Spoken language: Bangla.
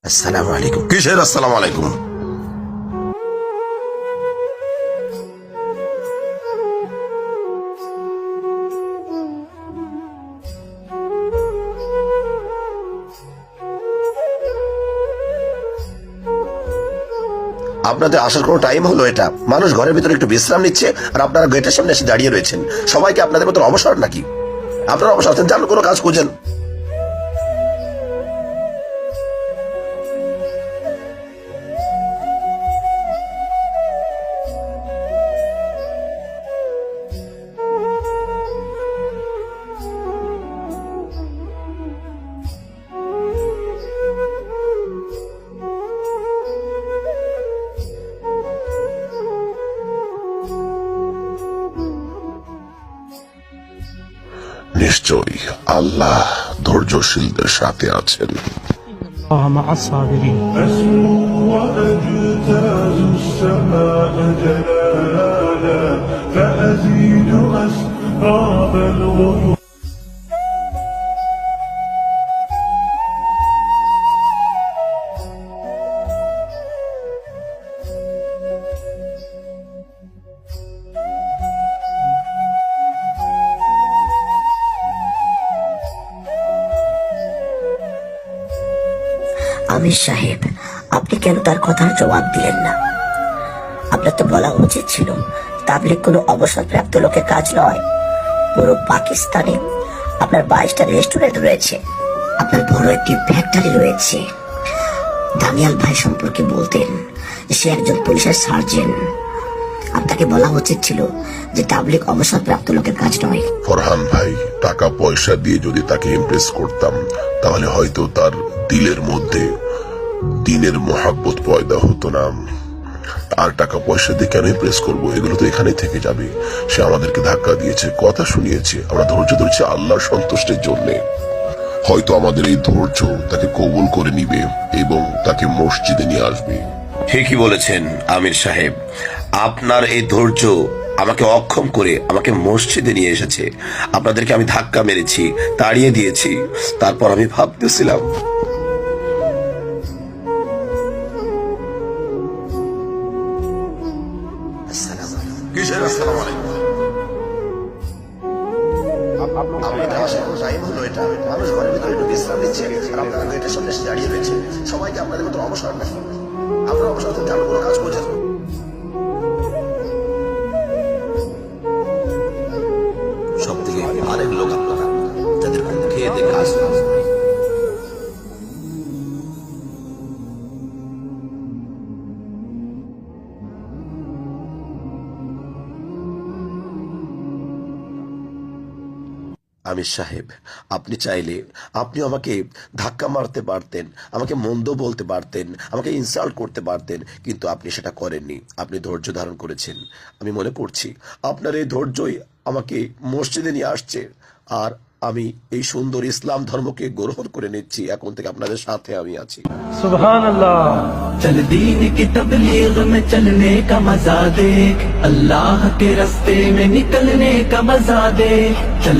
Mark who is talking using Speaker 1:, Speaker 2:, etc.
Speaker 1: আসসালামু আলাইকুম। কিসের আসসালামু আলাইকুম? আপনাদের আসার কোনো টাইম হলো এটা? মানুষ ঘরের ভিতরে একটু বিশ্রাম নিচ্ছে আর আপনারা গেটের সামনে এসে দাঁড়িয়ে রয়েছেন। সবাইকে আপনাদের মতো অবসর নাকি? আপনারা অবসর আছেন, যান কোনো কাজ খুঁজেন। নিশ্চয়ই আল্লাহ ধৈর্যশীলদের সাথে আছেন।
Speaker 2: الله مع الصابرين.
Speaker 3: أسمو وأجتاز السماء جلالا فأزيد أسراب الغيوم.
Speaker 4: আমির সাহেব, আপনি কেন তার কথার জবাব দিলেন না? আপনার তো বলা উচিত ছিল তাবলীগ কোনো অবসরপ্রাপ্ত লোকের কাজ নয়। পুরো পাকিস্তানে আপনার 22টা রেস্টুরেন্ট রয়েছে, আপনার বড় একটি ফ্যাক্টরি রয়েছে। দানিয়াল ভাই সম্পর্কে বলতেন সে একজন পুলিশের সার্জেন্ট। আপনাকে বলা উচিত ছিল যে তাবলীগ অবসরপ্রাপ্ত লোকের কাজ নয়।
Speaker 5: ফরহান ভাই, টাকা পয়সা দিয়ে যদি তাকে ইমপ্রেস করতাম তাহলে হয়তো তার দিলের মধ্যে দিনের মহাব্বত পয়দা হতো না। আর টাকা পয়সা দিয়ে কেন ইমপ্রেস করবো? এগুলো তো এখানে থেকে যাবে। সে আমাদেরকে ধাক্কা দিয়েছে, কথা শুনিয়েছে, আমরা ধৈর্য ধরেছি আল্লাহর সন্তুষ্টির জন্য। হয়তো আমাদের এই ধৈর্য তাকে কবুল করে নিবে এবং তাকে মসজিদে নিয়ে আসবে।
Speaker 1: ঠিকই বলেছেন আমির সাহেব, আপনার এই ধৈর্য আমাকে অক্ষম করে আমাকে মসজিদে নিয়ে এসেছে। আপনাদেরকে আমি ধাক্কা মেরেছি, তাড়িয়ে দিয়েছি, তারপর আমি ভাবতেছিলাম কিসের আসসালামু আলাইকুম? আপনাদের আসার কোনো টাইম হলো এটা? মানুষ ঘরের ভিতরে একটু বিশ্রাম নিচ্ছে আর আপনারা গেটের সামনে এসে দাঁড়িয়ে রয়েছে। সবাইকে আপনাদের মতো অবসর নাকি? আপনারা অবসর আছেন, যান কোনো কাজ খুঁজেন। সব থেকে আরেক লোক আপনারা যাদের ঘুম খেয়ে দিয়ে কাজ না। আমির সাহেব, আপনি চাইলে আপনি আমাকে ধাক্কা মারতে পারতেন, আমাকে মন্দ বলতে পারতেন, আমাকে ইনসাল্ট করতে পারতেন, কিন্তু আপনি সেটা করেননি। আপনি ধৈর্য ধারণ করেছেন। আমি মনে করছি আপনার এই ধৈর্যই আমাকে মসজিদে নিয়ে আসছে। আর আমি এই সুন্দর ইসলাম ধর্মকে গ্রহণ করে নিচ্ছি। এখন থেকে আপনাদের সাথে আমি আছি।
Speaker 2: सुभान अल्लाह।
Speaker 6: चल दीन की तबलीग में चलने का मजा देख, अल्लाह के रास्ते में निकलने का मजा देख। चल